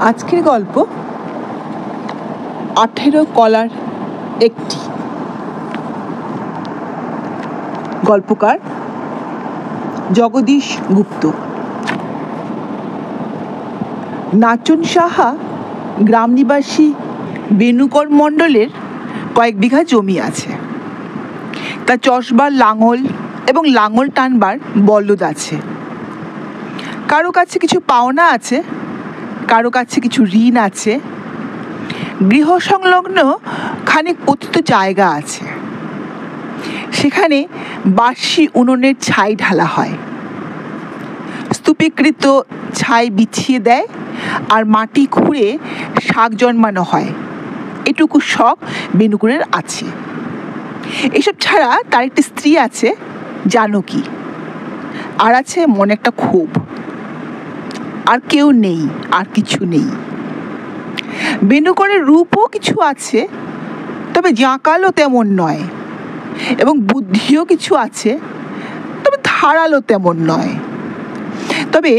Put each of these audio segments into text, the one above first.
আজকের গল্প 18 কলার একটি। গল্পকার জগদীশ গুপ্ত। নাচন সাহা গ্রাম নিবাসী বেনুকর মণ্ডলের কয়েক বিঘা জমি আছে। তা চষবার লাঙল এবং লাঙল টানবার বলদ আছে। কারো কাছে কিছু পাওনা আছে, কারো কাছে কিছু ঋণ আছে। গৃহ সংলগ্ন খানিক পতিত জায়গা আছে, সেখানে বাঁশি উনুনের ছাই ঢালা হয়, স্তূপীকৃত ছাই বিছিয়ে দেয় আর মাটি খুঁড়ে শাক জন্মানো হয়। এটুকু শখ বেনুকুরের আছে। এসব ছাড়া তার একটি স্ত্রী আছে, জানকী, আর আছে মনে একটা ক্ষোভ। আর কেউ নেই, আর কিছু নেই। বেনুকরের রূপও কিছু আছে, তবে জাঁকালো তেমন নয়, এবং বুদ্ধিও কিছু আছে, তবে ধারালো তেমন নয়। তবে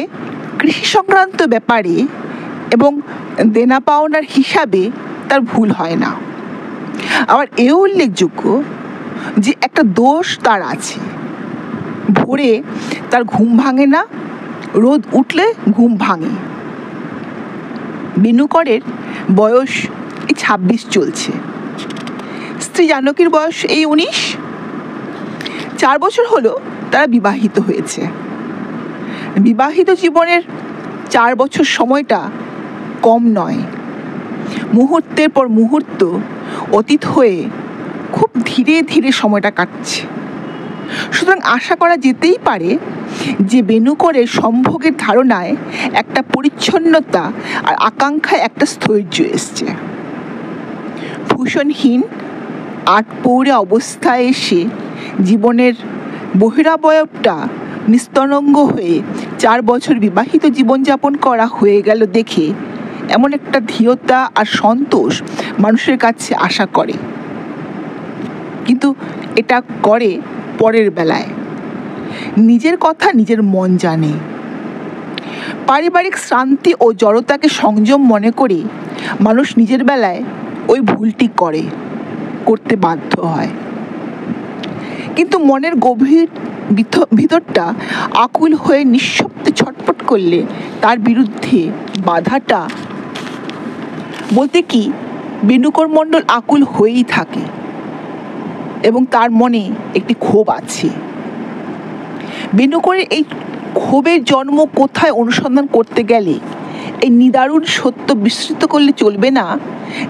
কৃষি সংক্রান্ত ব্যাপারে এবং দেনা পাওনার হিসাবে তার ভুল হয় না। আবার এও উল্লেখযোগ্য যে একটা দোষ তার আছে, ভোরে তার ঘুম ভাঙে না, রোদ উঠলে ঘুম ভাঙে। বেনুকরের বয়স এই 26 চলছে, স্ত্রী জানকীর বয়স এই 19। 4 বছর হলো তারা বিবাহিত হয়েছে। বিবাহিত জীবনের 4 বছর সময়টা কম নয়। মুহূর্তের পর মুহূর্ত অতীত হয়ে খুব ধীরে ধীরে সময়টা কাটছে। সুতরাং আশা করা যেতেই পারে যে বেনুকরের সম্ভোগের ধারণায় একটা পরিচ্ছন্নতা আর আকাঙ্ক্ষায় একটা স্থৈর্য এসছে। ভূষণহীন আটপৌরে অবস্থায় এসে জীবনের বহিরাবয়বটা নিস্তরঙ্গ হয়ে 4 বছর বিবাহিত জীবনযাপন করা হয়ে গেল দেখে এমন একটা ধীরতা আর সন্তোষ মানুষের কাছে আশা করে। কিন্তু এটা করে পরের বেলায়। নিজের কথা নিজের মন জানে। পারিবারিক শ্রান্তি ও জড়তাকে সংযম মনে করে মানুষ নিজের বেলায় ওই ভুলটি করতে বাধ্য হয়। কিন্তু মনের গভীর ভিতরটা আকুল হয়ে নিঃশব্দে ছটফট করলে তার বিরুদ্ধে বাধাটা বলতে কি, বেনুকর মণ্ডল আকুল হয়েই থাকে এবং তার মনে একটি ক্ষোভ আছে। বেনুকরের এই ক্ষোভের জন্ম কোথায় অনুসন্ধান করতে গেলে এই নিদারুণ সত্য বিস্মৃত করলে চলবে না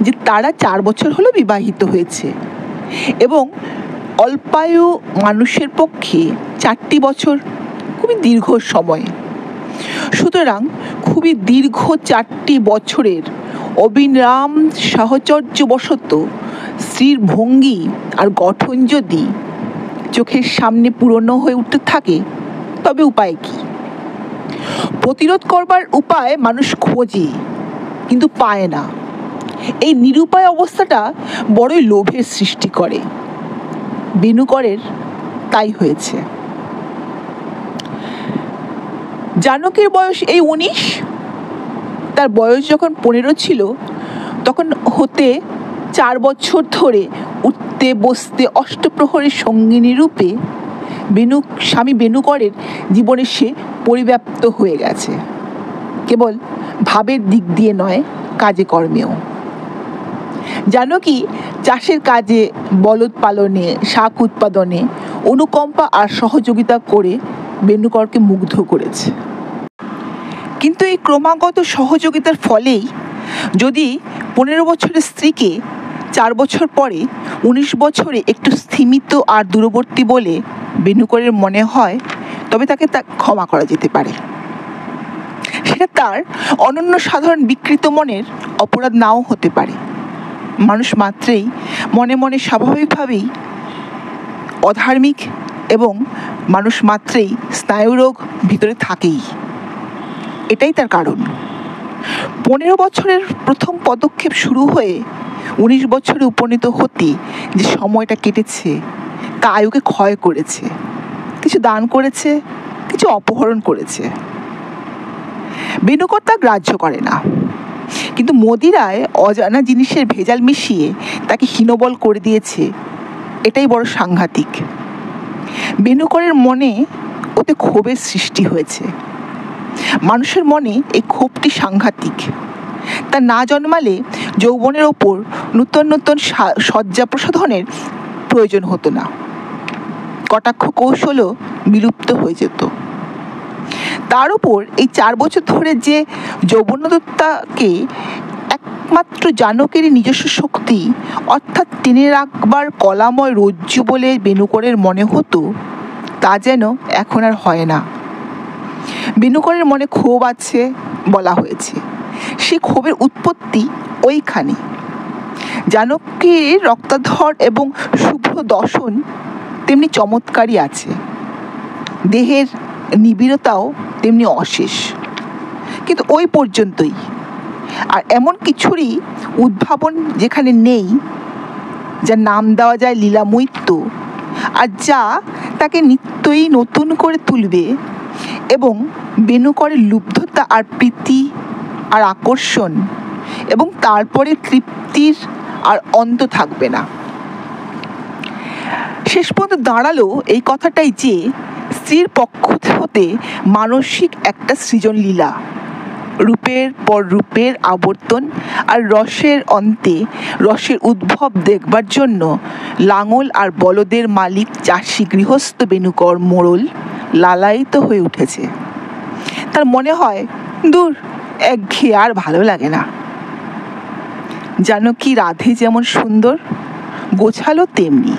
যে তারা 4 বছর হলো বিবাহিত হয়েছে এবং অল্পায়ু মানুষের পক্ষে 4টি বছর খুবই দীর্ঘ সময়। সুতরাং খুবই দীর্ঘ 4টি বছরের অবিরাম সাহচর্যবশত স্ত্রীর ভঙ্গি আর গঠন যদি চোখের সামনে পুরনো হয়ে উঠতে থাকে, তবে উপায় কি? প্রতিরোধ করবার উপায় মানুষ খোঁজে, কিন্তু পায় না। এই নিরুপায় অবস্থাটা বড়ই লোভের সৃষ্টি করে। বেনুকরের তাই হয়েছে। জানকীর বয়স এই 19। তার বয়স যখন 15 ছিল, তখন হতে 4 বছর ধরে উঠতে বসতে অষ্টপ্রহরের সঙ্গিনী রূপে স্বামী বেনুকরের জীবনে সে পরিব্যাপ্ত হয়ে গেছে, কেবল ভাবের দিক দিয়ে নয়, কাজে কর্মেও। জানকী চাষের কাজে, বলদ পালনে, শাক উৎপাদনে অনুকম্পা আর সহযোগিতা করে বেনুকরকে মুগ্ধ করেছে। কিন্তু এই ক্রমাগত সহযোগিতার ফলেই যদি 15 বছরের স্ত্রীকে 4 বছর পরে 19 বছরে একটু স্থিমিত আর দূরবর্তী বলে বেনুকরের মনে হয়, তবে তাকে ক্ষমা করা যেতে পারে। সেটা তার অনন্য সাধারণ বিকৃত মনের অপরাধ নাও হতে পারে। মানুষ মাত্রেই মনে মনে স্বাভাবিকভাবেই অধার্মিক, এবং মানুষ মাত্রেই স্নায়ুরোগ ভিতরে থাকেই। এটাই তার কারণ। 15 বছরের প্রথম পদক্ষেপ শুরু হয়ে 19 বছরে উপনীত হতে যে সময়টা কেটেছে, তা আয়ুকে ক্ষয় করেছে। কিছু দান করেছে, কিছু অপহরণ করেছে। বেনুকর তা গ্রাহ্য করে না। কিন্তু মদিরায় অজানা জিনিসের ভেজাল মিশিয়ে তাকে হীনবল করে দিয়েছে, এটাই বড় সাংঘাতিক। বেনুকরের মনে ওতে ক্ষোভের সৃষ্টি হয়েছে। মানুষের মনে এই ক্ষোভটি সাংঘাতিক। তা না জন্মালে যৌবনের ওপর নূতন নূতন শয্যা প্রসাধনের প্রয়োজন হতো না, কটাক্ষ কৌশলও বিলুপ্ত হয়ে যেত। তার উপর এই 4 বছর ধরে যে যৌবনদত্তাকে একমাত্র জানকীরই নিজস্ব শক্তি অর্থাৎ টেনে রাখবার কলাময় রজ্জু বলে বেনুকরের মনে হতো, তা যেন এখন আর হয় না। বেনুকরের মনে ক্ষোভ আছে বলা হয়েছে, সে ক্ষোভের উৎপত্তি ওইখানে। জানকীর রক্তাধর এবং শুভ্র দর্শন তেমনি চমৎকারই আছে, দেহের নিবিড়তাও তেমনি অশেষ, কিন্তু ওই পর্যন্তই। আর এমন কিছুরই উদ্ভাবন যেখানে নেই, যার নাম দেওয়া যায় লীলামৈত্য, আর যা তাকে নিত্যই নতুন করে তুলবে এবং বেনুকরের লুব্ধতা আর প্রীতি আর আকর্ষণ এবং তারপরে তৃপ্তির আর অন্ত থাকবে না। শেষ পর্যন্ত দাঁড়ালো এই কথাটাই যে স্ত্রীর পক্ষ হতে মানসিক একটা সৃজন লীলা, রূপের পর রূপের আবর্তন আর রসের অন্তে রসের উদ্ভব দেখবার জন্য লাঙল আর বলদের মালিক চাষি গৃহস্থ বেনুকর মোড়ল লালায়িত হয়ে উঠেছে। তার মনে হয়, দূর, একঘেয়ে, আর ভালো লাগে না। জানকী রাধে যেমন সুন্দর, গোছালো তেমনি,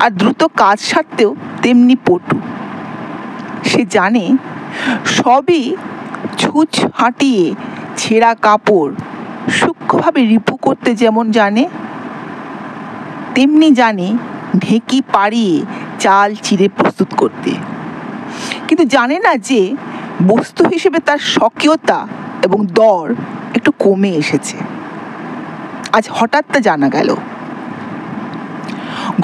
আর দ্রুত কাজ সারতেও তেমনি পটু। সে জানে সবই ছুঁচ হাঁটিয়ে ছেঁড়া কাপড় সূক্ষ্মভাবে রিপু করতে যেমন জানে, তেমনি জানে ঢেঁকি পাড়িয়ে চাল চিড়ে প্রস্তুত করতে। কিন্তু জানে না যে বস্তু হিসেবে তার স্বকীয়তা এবং দর একটু কমে এসেছে। আজ হঠাৎ তা জানা গেল।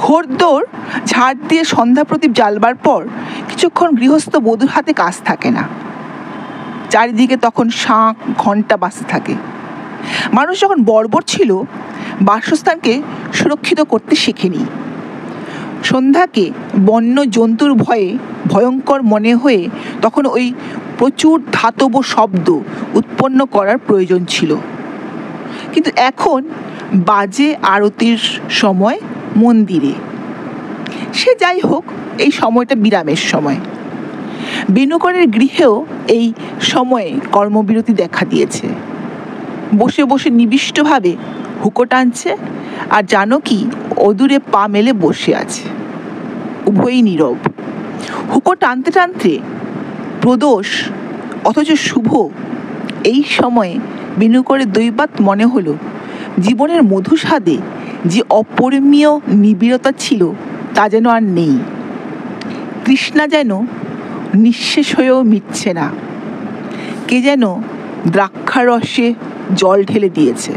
ঘোরদোর ঝাড় দিয়ে সন্ধ্যা প্রদীপ জ্বালবার পর কিছুক্ষণ গৃহস্থ বধূর হাতে কাজ থাকে না। চারিদিকে তখন শাঁখ ঘণ্টা বাজতে থাকে। মানুষ যখন বর্বর ছিল, বাসস্থানকে সুরক্ষিত করতে শেখেনি। সন্ধ্যাকে বন্য জন্তুর ভয়ে ভয়ঙ্কর মনে হয়ে তখন ওই প্রচুর ধাতব শব্দ উৎপন্ন করার প্রয়োজন ছিল। কিন্তু এখন বাজে আরতির সময় মন্দিরে। সে যাই হোক, এই সময়টা বিরামের সময়। বেনুকরের গৃহেও এই সময়ে কর্মবিরতি দেখা দিয়েছে। বসে বসে নিবিষ্টভাবে হুঁকো টানছে, আর জানকী অদূরে পা মেলে বসে আছে। উভয়ই নীরব। হুঁকো টানতে টানতে প্রদোষ অথচ শুভ এই সময়ে বেনুকরের দৈবাৎ মনে হলো, জীবনের মধুস্বাদে যে অপরিমেয় নিবিড়তা ছিল তা যেন আর নেই। তৃষ্ণা যেন নিঃশেষ হয়েও মিটছে না। কে যেন দ্রাক্ষারসে জল ঢেলে দিয়েছে।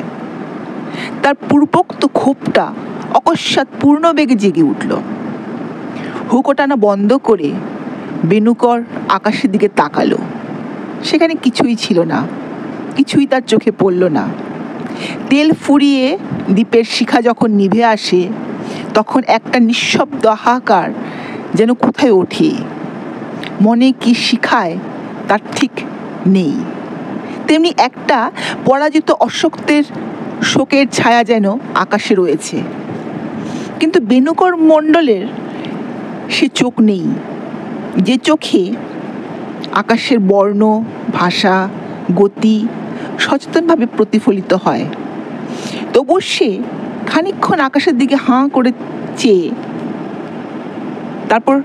তার পূর্বোক্ত ক্ষোভটা অকস্মাৎ পূর্ণ বেগে জেগে উঠল। হুঁকো টানা বন্ধ করে বেনুকর আকাশের দিকে তাকালো। সেখানে কিছুই ছিল না, কিছুই তার চোখে পড়ল না। তেল ফুরিয়ে দ্বীপের শিখা যখন নিভে আসে, তখন একটা নিঃশব্দ হাহাকার যেন কোথায় ওঠে। মনে কি শিখায় তার ঠিক নেই। তেমনি একটা পরাজিত অশক্তের শোকের ছায়া যেন আকাশে রয়েছে। কিন্তু বেনুকর মণ্ডলের সে চোখ নেই, যে চোখে আকাশের বর্ণ, ভাষা, গতি সচেতনভাবে প্রতিফলিত হয়। তবু সে খানিকক্ষণ আকাশের দিকে হাঁ করে চেয়ে তারপর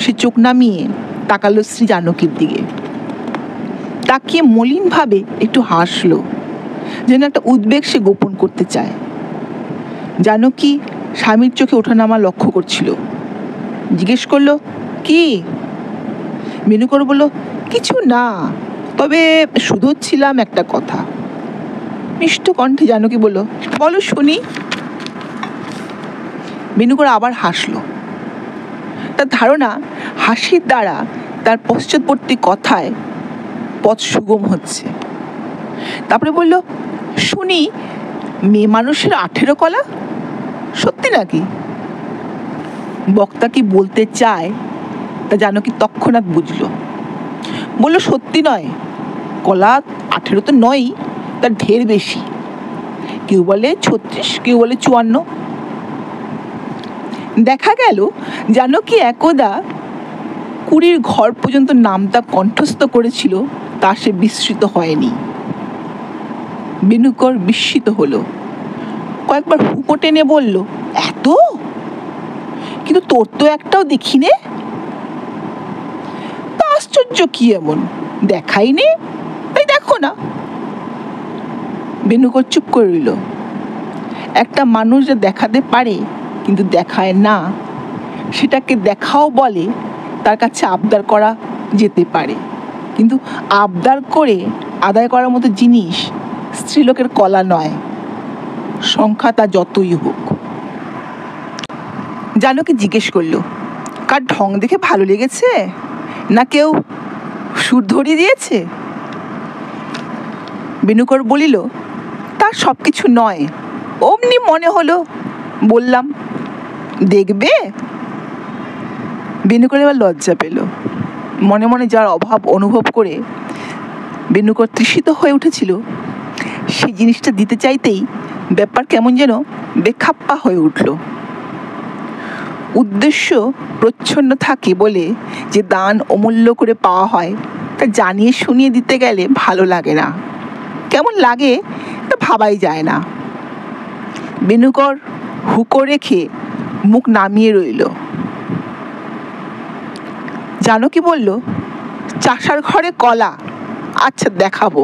সে চোখ নামিয়ে তাকালো শ্রী জানকীর দিকে। তাকিয়ে মলিনভাবে একটু হাসলো, যেন একটা উদ্বেগ সে গোপন করতে চায়। জানকী স্বামীর চোখে ওঠানামা লক্ষ্য করছিল। জিজ্ঞেস করলো, কি? বেনুকর বলল, কিছু না, তবে শুধোচ্ছিলাম একটা কথা। মিষ্ট কণ্ঠে জানকী বলল, বলো শুনি। বেনুকর আবার হাসলো। তার ধারণা হাসির দ্বারা তার পশ্চাৎবর্তী কথায় পথ সুগম হচ্ছে। তারপরে বলল, শুনি মেয়ে মানুষের 18 কলা, সত্যি নাকি? বক্তা কি বলতে চায় তা জানকী তৎক্ষণাৎ বুঝল। বলল, সত্যি নয়, কলা 18 তো নয়ই, তার ঢের বেশি। কেউ বলে 36, কেউ বলে 54। দেখা গেল জানকী একদা 20 ঘর পর্যন্ত নামটা কণ্ঠস্থ করেছিল, তা সে বিস্মৃত হয়নি। বেণুকর বিস্মিত হলো, কয়েকবার হুঁকো টেনে বলল, এত? কিন্তু তোর তো একটাও দেখি নে। তা আশ্চর্য কি এমন, দেখাই নে, তাই দেখো না। বেণুকর চুপ করে রইল। একটা মানুষ যে দেখাতে পারে কিন্তু দেখায় না, সেটাকে দেখাও বলে, তার কাছে আবদার করা যেতে পারে। কিন্তু আবদার করে আদায় করার মতো জিনিস স্ত্রীলোকের কলা নয়, সংখ্যা তা যতই হোক। জানকী জিজ্ঞেস করলো, কার ঢং দেখে ভালো লেগেছে, না কেউ সুর ধরিয়ে দিয়েছে? বেণুকর বলিল, তার সব কিছু নয়, অমনি মনে হলো, বললাম। দেখবে? বেণুকর এবার লজ্জা পেল। মনে মনে যার অভাব অনুভব করে বেণুকর তৃষিত হয়ে উঠেছিল, সেই জিনিসটা দিতে চাইতেই ব্যাপার কেমন যেন বেখাপ্পা হয়ে উঠল। উদ্দেশ্য প্রচ্ছন্ন থাকে বলে যে দান অমূল্য করে পাওয়া হয়, তা জানিয়ে শুনিয়ে দিতে গেলে ভালো লাগে না। কেমন লাগে তা ভাবাই যায় না। বেণুকর হুঁকো রেখে মুখ নামিয়ে রইল। জানকী বলল, চাষার ঘরে কলা, আচ্ছা দেখাবো।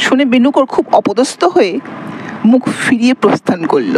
শুনে বেণুকর খুব অপদস্থ হয়ে মুখ ফিরিয়ে প্রস্থান করল।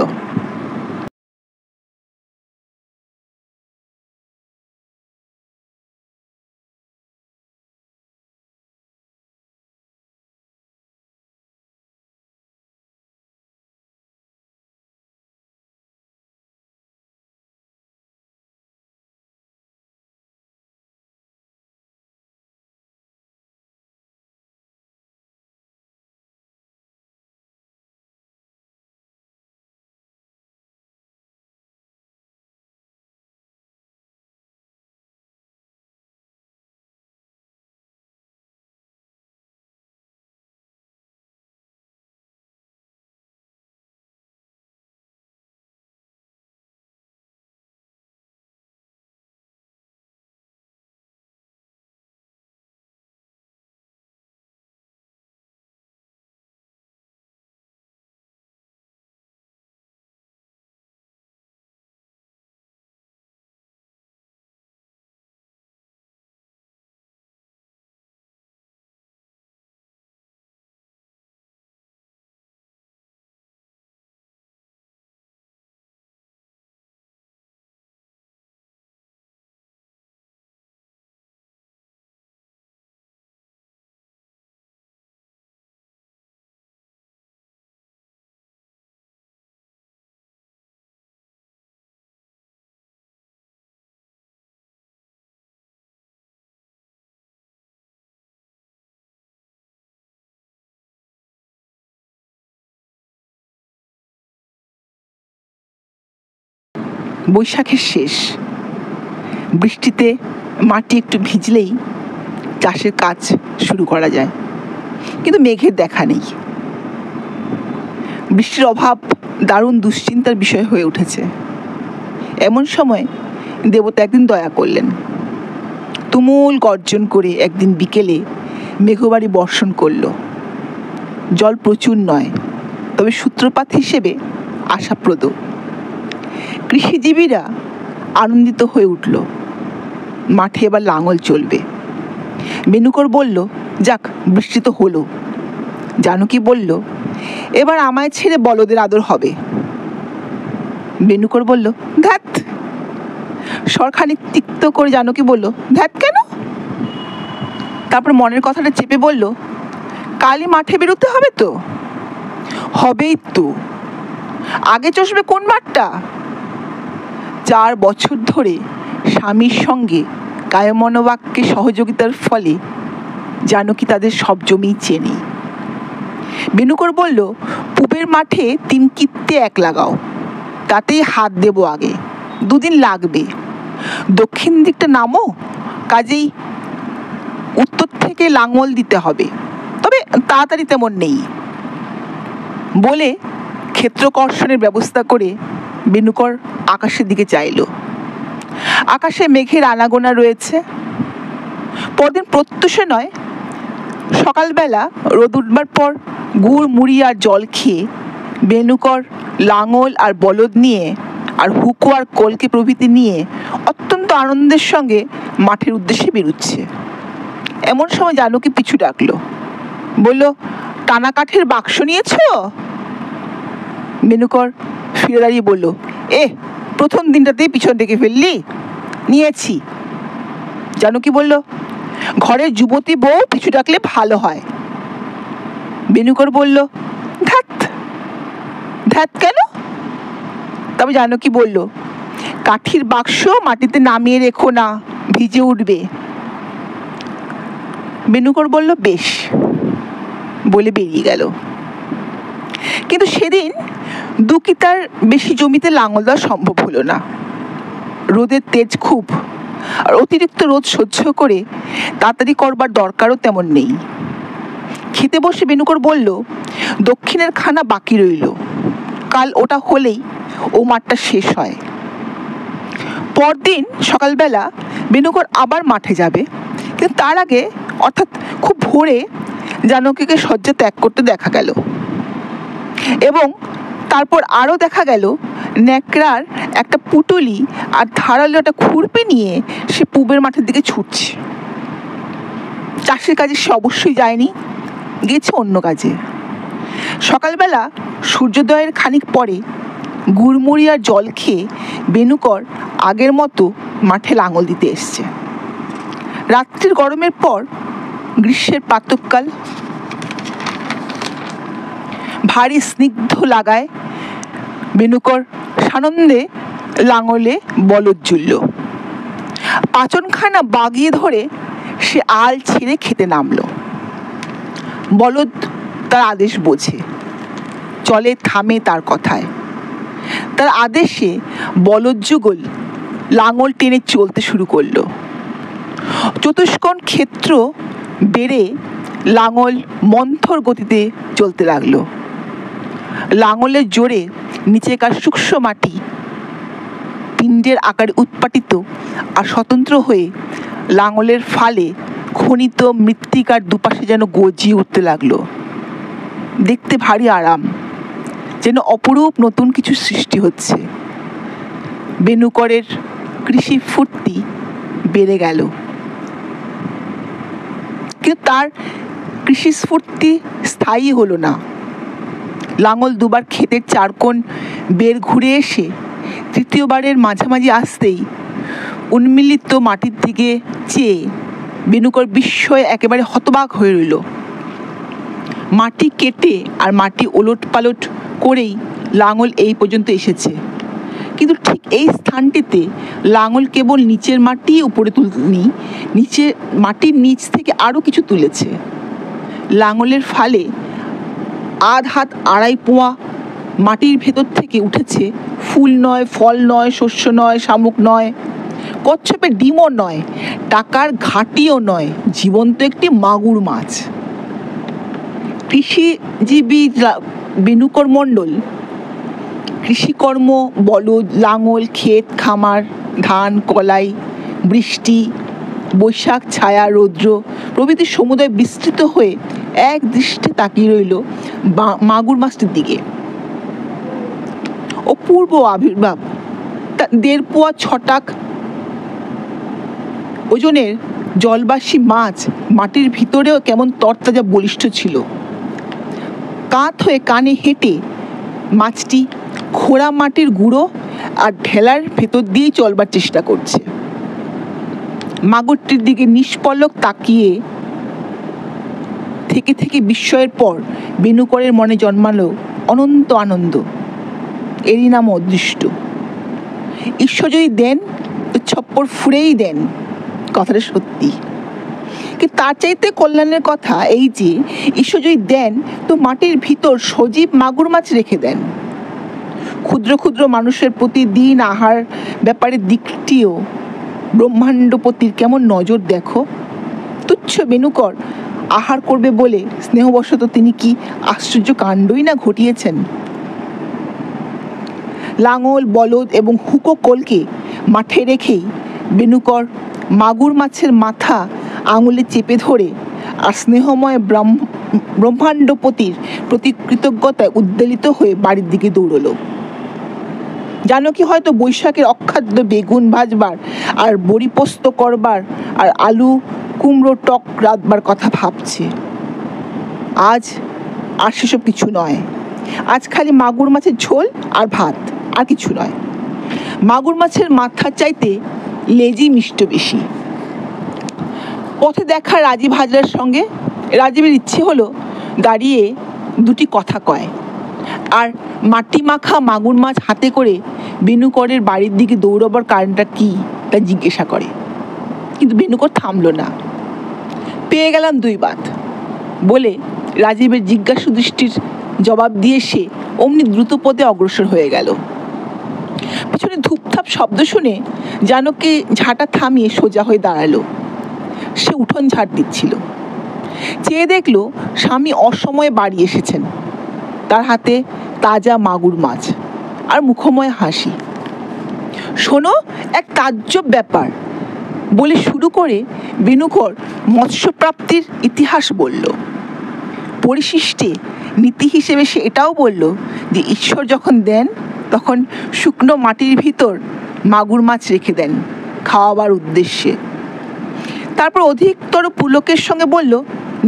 বৈশাখের শেষ, বৃষ্টিতে মাটি একটু ভিজলেই চাষের কাজ শুরু করা যায়, কিন্তু মেঘের দেখা নেই। বৃষ্টির অভাব দারুণ দুশ্চিন্তার বিষয় হয়ে উঠেছে। এমন সময় দেবতা একদিন দয়া করলেন। তুমুল গর্জন করে একদিন বিকেলে মেঘবাড়ি বর্ষণ করল। জল প্রচুর নয়, তবে সূত্রপাত হিসেবে আশাপ্রদ। কৃষিজীবীরা আনন্দিত হয়ে উঠল। মাঠে এবার লাঙল চলবে। বেণুকর বলল, যাক, বৃষ্টি তো হলো। জানকী বলল, এবার আমায় ছেড়ে বলদের আদর হবে। বেণুকর বলল, ধ্যাৎ। স্বরখানিক তিক্ত করে জানকী বলল, ধ্যাৎ কেন? তারপর মনের কথাটা চেপে বলল, কালই মাঠে বেরোতে হবে তো? হবেই তো। আগে চষবে কোন মাঠটা? 4 বছর ধরে স্বামীর সঙ্গে কায়মনোবাক্যে সহযোগিতার ফলে জানকী তাদের সব জমি চেনে। বেনুকর বলল, পূবের মাঠে 3 কিত্তে 1 লাগাও, তাতেই হাত দেবো আগে, 2 দিন লাগবে। দক্ষিণ দিকটা নামো, কাজেই উত্তর থেকে লাঙল দিতে হবে, তবে তাড়াতাড়ি তেমন নেই। বলে ক্ষেত্রকর্ষণের ব্যবস্থা করে বেনুকর আকাশের দিকে চাইল। আকাশে মেঘের আনাগোনা রয়েছে। পরদিন প্রত্যুষে নয়, সকালবেলা রোদ উঠবার পর গুড় মুড়ি আর জল খেয়ে বেনুকর লাঙল আর বলদ নিয়ে আর হুকো আর কলকে প্রভৃতি নিয়ে অত্যন্ত আনন্দের সঙ্গে মাঠের উদ্দেশ্যে বেরুচ্ছে। এমন সময় জানকী পিছু ডাকলো, বলল, টানা কাঠের বাক্স নিয়েছ? বেনুকর ফিরে দাঁড়িয়ে বলল, প্রথম দিনটাতেই পিছন ডেকে ফেললি? নিয়েছি। জানকী বলল, ঘরের যুবতী বউ পিছু ডাকলে ভালো হয়। বেনুকর বলল, ধ্যাত ধ্যাত কেন? তবে জানকী বলল, কাঠির বাক্স মাটিতে নামিয়ে রেখো না, ভিজে উঠবে। বেনুকর বলল, বেশ, বলে বেরিয়ে গেল। কিন্তু সেদিন 2 কিতার বেশি জমিতে লাঙল দেওয়া সম্ভব হলো না। রোদের তেজ খুব, আর অতিরিক্ত রোদ সহ্য করে তাড়াতাড়ি করবার দরকারও তেমন নেই। খেতে বসে বেনুকর বলল, দক্ষিণের খানা বাকি রইল, কাল ওটা হলেই ও মাঠটা শেষ হয়। পরদিন সকালবেলা বেনুকর আবার মাঠে যাবে, কিন্তু তার আগে অর্থাৎ খুব ভোরে জানকীকে শয্যা ত্যাগ করতে দেখা গেল, এবং তারপর আরও দেখা গেল ন্যাকড়ার একটা পুটুলি আর ধারালো একটা খুরপি নিয়ে সে পূবের মাঠের দিকে ছুটছে। চাষের কাজে সে অবশ্যই যায়নি, গেছে অন্য কাজে। সকালবেলা সূর্যোদয়ের খানিক পরে গুড়মুড়ি আর জল খেয়ে বেনুকর আগের মতো মাঠে লাঙল দিতে এসছে। রাত্রির গরমের পর গ্রীষ্মের প্রাতঃকাল ভারী স্নিগ্ধ লাগায় বেনুকর সানন্দে লাঙলে বলদ জুড়ল। পাচনখানা বাগিয়ে ধরে সে আল ছেড়ে খেতে নামলো। বলদ তার আদেশ বোঝে, চলে থামে তার কথায়। তার আদেশে বলদ যুগল লাঙল টেনে চলতে শুরু করলো। চতুষ্কোণ ক্ষেত্র বেড়ে লাঙল মন্থর গতিতে চলতে লাগলো। লাঙলের জোরে নিচেকার সূক্ষ্ম মাটি পিণ্ডের আকারে উৎপাটিত আর স্বতন্ত্র হয়ে লাঙলের ফালে খনিত মৃত্তিকার দুপাশে যেন গজিয়ে উঠতে লাগলো। দেখতে ভারী আরাম, যেন অপরূপ নতুন কিছু সৃষ্টি হচ্ছে। বেনুকরের কৃষি ফুর্তি বেড়ে গেল, কিন্তু তার কৃষি স্ফূর্তি স্থায়ী হলো না। লাঙল 2 বার ক্ষেতের 4 কোণ বের ঘুরে এসে তৃতীয়বারের মাঝামাঝি আসতেই উন্মিলিত মাটির দিকে চেয়ে বেনুকর বিস্ময়ে একেবারে হতবাক হয়ে রইল। মাটি কেটে আর মাটি ওলট পালট করেই লাঙল এই পর্যন্ত এসেছে, কিন্তু ঠিক এই স্থানটিতে লাঙল কেবল নিচের মাটি উপরে তুলেনি, মাটির নিচ থেকে আরও কিছু তুলেছে। লাঙলের ফালে আধ হাত 2.5 পোয়া মাটির ভেতর থেকে উঠেছে ফুল নয়, ফল নয়, শস্য নয়, শামুক নয়, কচ্ছপের ডিমও নয়, টাকার ঘাটিও নয়, জীবন্ত একটি মাগুর মাছ। কৃষিজীবী বেনুকর মণ্ডল কৃষিকর্ম, বলদ, লাঙল, ক্ষেত খামার, ধান, কলাই, বৃষ্টি, বৈশাখ, ছায়া, রৌদ্র প্রভৃতি সমুদয় বিস্তৃত হয়ে এক দৃষ্টে তাকিয়ে রইল মাগুর মাছটির দিকে। অপূর্ব আবির্ভাব। 1.5 পোয়া 6 টাক ওজনের জলবাসী মাছ মাটির ভিতরেও কেমন তরতাজা বলিষ্ঠ ছিল। কাত হয়ে কানে হেঁটে মাছটি খোঁড়া মাটির গুঁড়ো আর ঢেলার ভেতর দিয়েই চলবার চেষ্টা করছে। মাগুরটির দিকে নিষ্পলক তাকিয়ে থেকে থেকে বিস্ময়ের পর বেনুকরের মনে জন্মালো অনন্ত আনন্দ। এরই নাম অদৃষ্ট। ঈশ্বর যদি দেন তো ছপ্পর ফুঁড়েই দেন, কথাটা সত্যি। কিন্তু তার চাইতে কল্যাণের কথা এই যে ঈশ্বর যদি দেন তো মাটির ভিতর সজীব মাগুর মাছ রেখে দেন। ক্ষুদ্র ক্ষুদ্র মানুষের প্রতিদিন আহার ব্যাপারের দিকটিও ব্রহ্মাণ্ডপতির কেমন নজর দেখো। তুচ্ছ বেনুকর আহার করবে বলে স্নেহবশত তিনি কি আশ্চর্য কাণ্ডই না ঘটিয়েছেন। লাঙল, বলদ এবং হুকো কলকে মাঠে রেখেই বেনুকর মাগুর মাছের মাথা আঙুলে চেপে ধরে আর স্নেহময় ব্রহ্মাণ্ডপতির প্রতি কৃতজ্ঞতায় উদ্বেলিত হয়ে বাড়ির দিকে দৌড়লো। জানকী হয়তো বৈশাখের অখাদ্য বেগুন ভাজবার আর বড়ি পোস্ত করবার আর আলু কুমড়ো টক রাঁধবার কথা ভাবছে। আজ আর সেসব কিছু নয়, আজ খালি মাগুর মাছের ঝোল আর ভাত, আর কিছু নয়। মাগুর মাছের মাথার চাইতে লেজই মিষ্ট বেশি। পথে দেখা রাজীব হাজরার সঙ্গে রাজীবের ইচ্ছে হলো দাঁড়িয়ে দুটি কথা কয় আর মাটি মাখা মাগুর মাছ হাতে করে বেনুকরের বাড়ির দিকে দৌড়বার কারণটা কি তা জিজ্ঞাসা করে। কিন্তু বেনুকর থামলো না। পেয়ে গেলাম 2 বাত বলে রাজীবের জিজ্ঞাসু দৃষ্টির জবাব দিয়ে সে অমনি দ্রুত পদে অগ্রসর হয়ে গেল। পিছনে ধূপধাপ শব্দ শুনে জানকী ঝাঁটা থামিয়ে সোজা হয়ে দাঁড়ালো। সে উঠোন ঝাড় দিচ্ছিল। চেয়ে দেখলো স্বামী অসময়ে বাড়ি এসেছেন। তার হাতে তাজা মাগুর মাছ আর মুখময় হাসি। শোনো, এক তাজ্জব ব্যাপার বলে শুরু করে বেনুকর মৎস্যপ্রাপ্তির ইতিহাস বলল। পরিশিষ্টে নীতি হিসেবে সে এটাও বলল যে ঈশ্বর যখন দেন তখন শুকনো মাটির ভিতর মাগুর মাছ রেখে দেন খাওয়াবার উদ্দেশ্যে। তারপর অধিকতর পুলকের সঙ্গে বলল,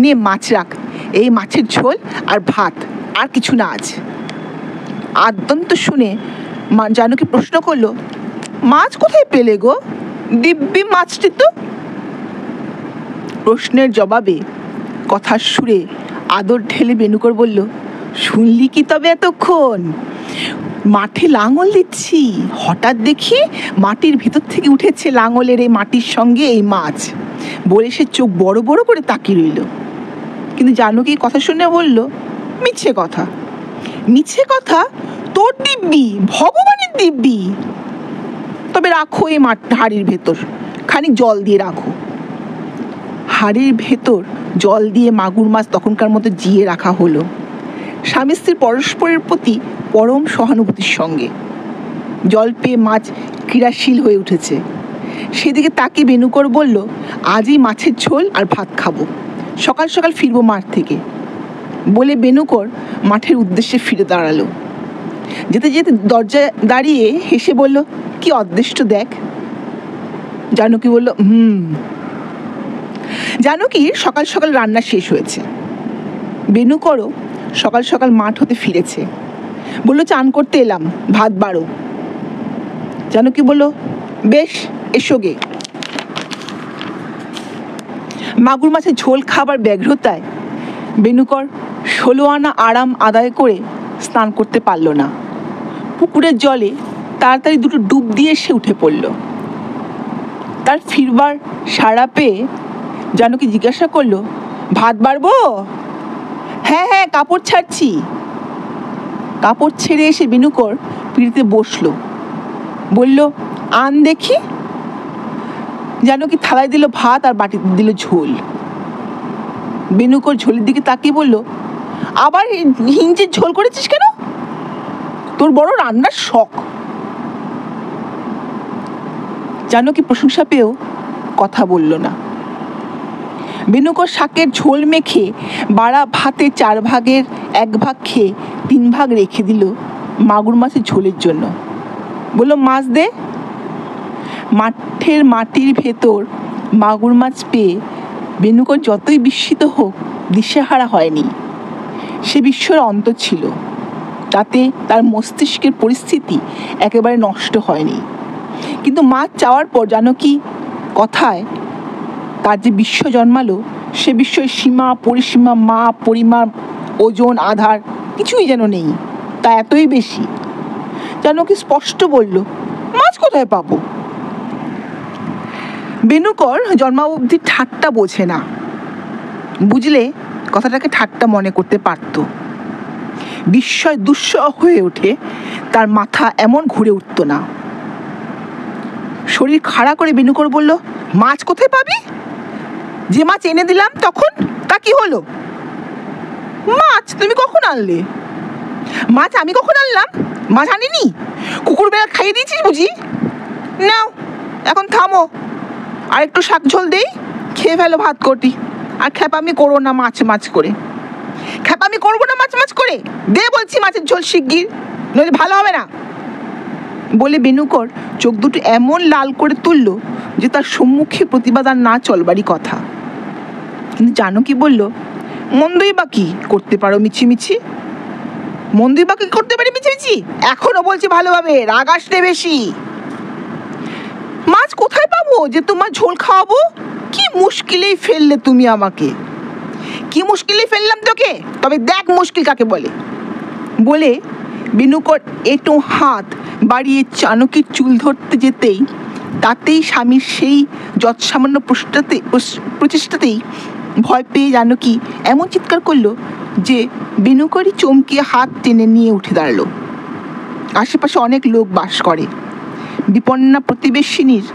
নিয়ে মাছ রাখ, এই মাছের ঝোল আর ভাত, আর কিছু না আজ। আদ্যন্ত শুনে জানকী প্রশ্ন করলো, মাছ কোথায় পেলে গো? দিব্যি মাছটি তো। প্রশ্নের জবাবে কথার সুরে আদর ঢেলে বেনুকর বলল, শুনলি কি তবে এতক্ষণ? মাঠে লাঙল দিচ্ছি, হঠাৎ দেখি মাটির ভিতর থেকে উঠেছে লাঙলের এই মাটির সঙ্গে এই মাছ। বলে সে চোখ বড় বড় করে তাকিয়ে রইল। কিন্তু জানকী কথা শুনে বলল, মিছে কথা। মিছে কথা? তোর দিব্যি, ভগবানের দিব্যি। তবে রাখো এই হাড়ির ভেতর, খানিক জল দিয়ে রাখো। হাড়ির ভেতর জল দিয়ে মাগুর মাছ তখনকার মতো জিয়ে রাখা হলো, স্বামী স্ত্রীর পরস্পরের প্রতি পরম সহানুভূতির সঙ্গে। জল পেয়ে মাছ ক্রিয়াশীল হয়ে উঠেছে। সেদিকে তাকে বেনুকর বলল, আজই মাছের ঝোল আর ভাত খাবো, সকাল সকাল ফিরবো মাঠ থেকে। বলে বেনুকর মাঠের উদ্দেশ্যে ফিরে দাঁড়ালো। যেতে যেতে দরজায় দাঁড়িয়ে হেসে বলল, কি অদৃষ্ট দেখ। জানকী বলল, জানকীর সকাল সকাল রান্না শেষ হয়েছে। বেনুকরও সকাল সকাল মাঠ হতে ফিরেছে। বলল, চান করতে এলাম, ভাত বাড়ো। জানকী বলল, বেশ, এসো গে। মাগুর মাছের ঝোল খাবার ব্যগ্রতায় বেনুকর 16 আনা আরাম আদায় করে স্নান করতে পারল না। পুকুরের জলে তাড়াতাড়ি 2টো ডুব দিয়ে সে উঠে পড়ল। তার ফিরবার সাড়া পেয়ে জানকী জিজ্ঞাসা করলো, ভাত বাড়বো? হ্যাঁ হ্যাঁ, কাপড় ছাড়ছি। কাপড় ছেড়ে এসে বেনুকর পিঁড়িতে বসলো। বলল, আন দেখি। জানকী থালায় দিল ভাত আর বাটিতে দিল ঝোল। বেনুকর ঝোলের দিকে তাকিয়ে বলল, আবার হিঞ্চের ঝোল করেছিস কেন? তোর বড় রান্নার শখ। জানকী প্রশংসা পেয়েও কথা বলল না। বেনুকর শাকের ঝোল মেখে বাড়া ভাতে 4 ভাগের 1 ভাগ খেয়ে 3 ভাগ রেখে দিল মাগুর মাছের ঝোলের জন্য। বলল, মাছ দে। মাঠের মাটির ভেতর মাগুর মাছ পেয়ে বেনুকর যতই বিস্মিত হোক দিশেহারা হয়নি। সে বিস্ময়ের অন্ত ছিল, তাতে তার মস্তিষ্কের পরিস্থিতি একেবারে নষ্ট হয়নি। কিন্তু মাছ চাওয়ার পর জানকী কথায় তার যে বিস্ময় জন্মালো, সে বিস্ময়ের সীমা পরিসীমা মাপ পরিমাপ ওজন আধার কিছুই যেন নেই, তা এতই বেশি। জানকী স্পষ্ট বলল, মাছ কোথায় পাবো? বেনুকর জন্মাবধি ঠাট্টা বোঝে না, বুঝলে কথাটাকে ঠাট্টা মনে করতে পারত। বিস্ময় দুঃসহ হয়ে ওঠে, তার মাথা এমন ঘুরে উঠত না। শরীর খাড়া করে বেনুকর বলল, মাছ কোথায় পাবি? যে মাছ এনে দিলাম তখন, তা কি হলো? মাছ তুমি কখন আনলে? মাছ আমি কখন আনলাম? মাছ আনিনি, কুকুর বেড়া খাইয়ে দিয়েছিস বুঝি? নাও এখন থামো, আর একটু শাক ঝোল দেই, খেয়ে ফেলো ভাত কটি। আর খ্যাপামি করো না মাছ মাছ করে। খ্যাপামি করবো না মাছ মাছ করে, দে বলছি মাছের ঝোল শিগগির, নইলে ভালো হবে না। বলে বেনুকর চোখ দুটো এমন লাল করে তুলল যে তার সম্মুখে প্রতিবাদ আর না চলবারই কথা। কিন্তু জানকী বলল, মন্দই বা কি করতে পারো মিছিমিছি? মন্দই বা কি করতে পারি মিছিমিছি? এখনো বলছি ভালোভাবে, রাগ আসলে বেশি। মাছ কোথায় পাবো যে তোমার ঝোল খাওয়াবো? কি মুশকিলেই ফেললে তুমি আমাকে। কি মুশকিলে ফেললাম তোকে? তবে দেখ মুশকিল কাকে বলে। বলে বেনুকর এঁটো হাত বাড়িয়ে চানকীর চুল ধরতে যেতেই তাতেই স্বামীর সেই যৎসামান্য প্রচেষ্টাতেই ভয় পেয়ে জানকী এমন চিৎকার করলো যে বেনুকরই চমকিয়ে হাত টেনে নিয়ে উঠে দাঁড়ালো। আশেপাশে অনেক লোক বাস করে। বিপন্না প্রতিবেশিনীর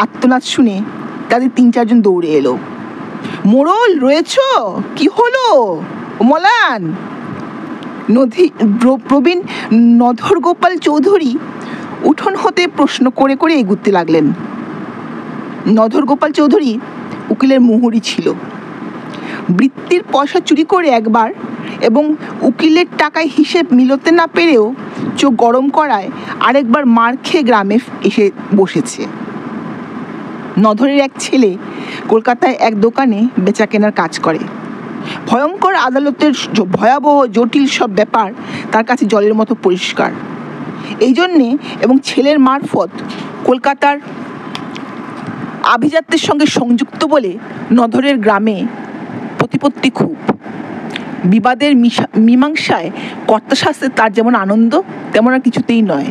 আর্তনাদ শুনে তাদের 3-4 জন দৌড়ে এলো। মোড়ল রয়েছ? কি হলো মলান? প্রবীণ নধরগোপাল চৌধুরী উঠোন হতে প্রশ্ন করে করে এগুতে লাগলেন। নধরগোপাল চৌধুরী উকিলের মুহুরি ছিল। বৃত্তির পয়সা চুরি করে একবার এবং উকিলের টাকায় হিসেব মিলতে না পেরেও চোখ গরম করায় আরেকবার মার খেয়ে গ্রামে এসে বসেছে। নধরের এক ছেলে কলকাতায় এক দোকানে বেচা কেনার কাজ করে। ভয়ঙ্কর আদালতের ভয়াবহ জটিল সব ব্যাপার তার কাছে জলের মতো পরিষ্কার। এই জন্যে এবং ছেলের মারফত কলকাতার আভিজাত্যের সঙ্গে সংযুক্ত বলে নধরের গ্রামে প্রতিপত্তি খুব। বিবাদের মীমাংসায় কর্তাশাস্ত্রে তার যেমন আনন্দ, তেমন আর কিছুতেই নয়।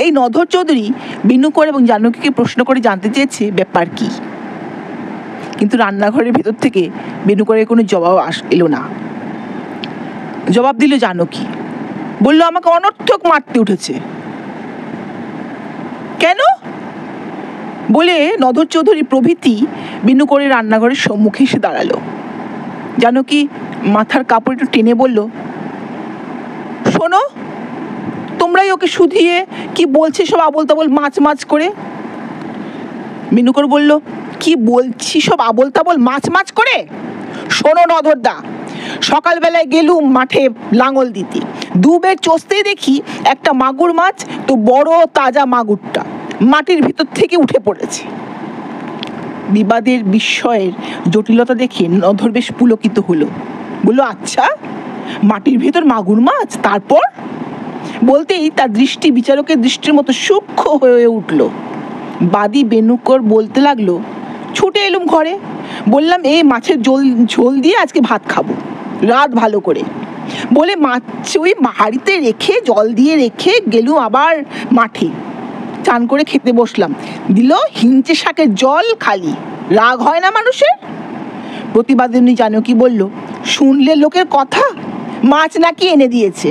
এই নধর চৌধুরী বেনুকর এবং জানকীকে প্রশ্ন করে জানতে চেয়েছে ব্যাপার কি। কিন্তু রান্নাঘরের ভেতর থেকে বেনুকরের কোনো জবাব এলো না। জবাব দিল জানকী, বলল, আমাকে অনর্থক মারতে উঠেছে। কেন? বলে নধর চৌধুরী প্রভৃতি বেনুকরের রান্নাঘরের সম্মুখে এসে দাঁড়ালো। জানকী মাথার কাপড় একটু টেনে বলল, শোনো, তোমরাই ওকে শুধিয়ে কি বলছে সব আবোল তাবোল মাছ মাছ করে। বেনুকর বলল, কি বলছি সব আবোল তাবোল মাছ মাছ করে? শোনো নধরদা, সকালবেলায় গেলুম মাঠে লাঙল দিতে, 2 বের চষতেই দেখি একটা মাগুর মাছ, তো বড় তাজা মাগুরটা মাটির ভিতর থেকে উঠে পড়েছে। বিবাদের বিস্ময়ের জটিলতা দেখে নধর বেশ পুলকিত হলো। বলল, আচ্ছা, মাটির ভেতর মাগুর মাছ? তারপর? বলতেই তার দৃষ্টি বিচারকের দৃষ্টির মতো সূক্ষ্ম হয়ে উঠল। বাদী বেনুকর বলতে লাগলো, ছুটে এলুম ঘরে, বললাম এই মাছের ঝোল দিয়ে আজকে ভাত খাবো রাত ভালো করে। বলে মাছ ওই হাঁড়িতে রেখে জল দিয়ে রেখে গেলুম আবার মাঠে, চান করে খেতে বসলাম, দিল হিঞ্চে শাকের জল খালি। রাগ হয় না মানুষের? প্রতিবাদিনী জানকী বলল, শুনলে লোকের কথা, মাছ নাকি এনে দিয়েছে।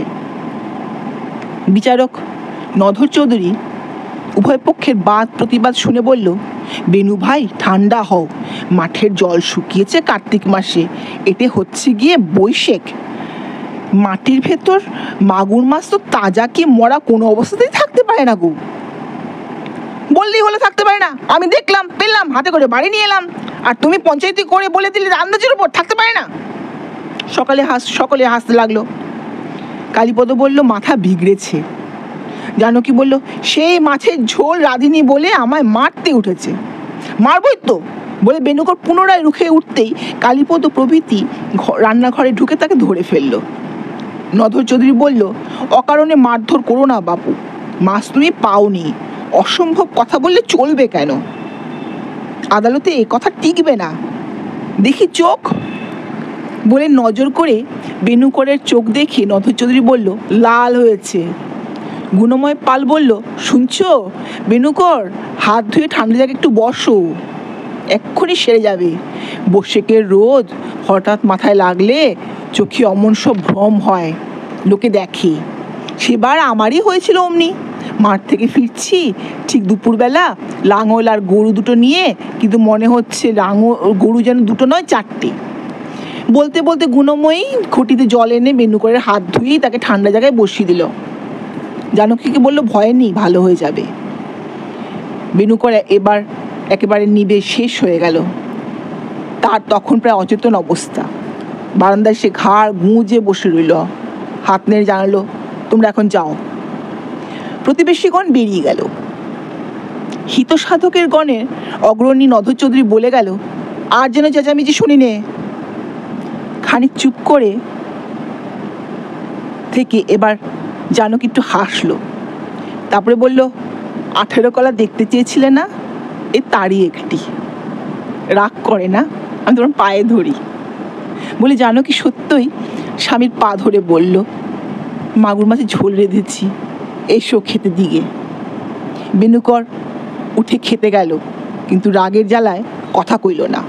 বিচারক নধর চৌধুরী উভয় পক্ষের বাদ প্রতিবাদ শুনে বলল, বেনু ভাই ঠান্ডা হও, মাঠের জল শুকিয়েছে কার্তিক মাসে, এতে হচ্ছে গিয়ে বৈশাখ। মাটির ভেতর মাগুর মাছ তো তাজা কি মরা কোনো অবস্থাতেই থাকতে পারে না গো। বললেই হলো থাকতে পারে না, আমি দেখলাম পেলাম, হাতে করে বাড়ি নিয়ে এলাম, আর তুমি পঞ্চায়েতি করে বলে দিলে আন্দাজের উপর থাকতে পারে না। সকলে হাসতে লাগলো। কালীপদ বলল, মাথা বিগড়েছে। জানকী বলল, সেই মাছের ঝোল রাঁধিনি বলে আমায় মারতে উঠেছে। মারবই তো। বলে বেনুকর পুনরায় রুখে উঠতেই কালীপদ প্রভৃতি রান্নাঘরে ঢুকে তাকে ধরে ফেলল। নধর চৌধুরী বলল, অকারণে মারধর করো না বাপু, মাছ তুমি পাওনি, অসম্ভব কথা বললে চলবে কেন? আদালতে এ কথা টিকবে না, দেখি চোখ। বলে নজর করে বেনুকরের চোখ দেখে নধর চৌধুরী বলল, লাল হয়েছে। গুণময় পাল বলল, শুনছো বেনুকর, হাত ধুয়ে ঠান্ডা জায়গায় একটু বসো, এক্ষুনি সেরে যাবে। বৈশাখের রোদ হঠাৎ মাথায় লাগলে চোখে অমন সব ভ্রম হয়, লোকে দেখে। সেবার আমারই হয়েছিল অমনি। মাঠ থেকে ফিরছি ঠিক দুপুরবেলা, লাঙল আর গরু দুটো নিয়ে, কিন্তু মনে হচ্ছে গরু যেন দুটো নয়, চারটে। বলতে বলতে গুণময়ী ঘটিতে জল এনে বেনুকরের হাত ধুয়েই তাকে ঠান্ডা জায়গায় বসিয়ে দিল। জানকীকে বলল, ভয় নেই, ভালো হয়ে যাবে। বেনুকর এবার একেবারে নিবে শেষ হয়ে গেল। তার তখন প্রায় অচেতন অবস্থা। বারান্দায় সে ঘাড় গুঁজে বসে রইল। হাত নেড়ে জানালো, তোমরা এখন যাও। প্রতিবেশীগণ বেরিয়ে গেল। হিতসাধকের গণের অগ্রণী নধর চৌধুরী বলে গেল, আর যেন চেঁচামেচি শুনি নে। খানিক চুপ করে থেকে এবার জানকী একটু হাসলো। তারপরে বলল, 18 কলা দেখতে চেয়েছিলে না, এ তারই একটি। রাগ করে না, আমি তোমার পায়ে ধরি। বলে জানকী সত্যই স্বামীর পা ধরে বলল, মাগুর মাছের ঝোল রেঁধেছি, এসো খেতে দিগে। বেনুকর উঠে খেতে গেল, কিন্তু রাগের জ্বালায় কথা কইল না।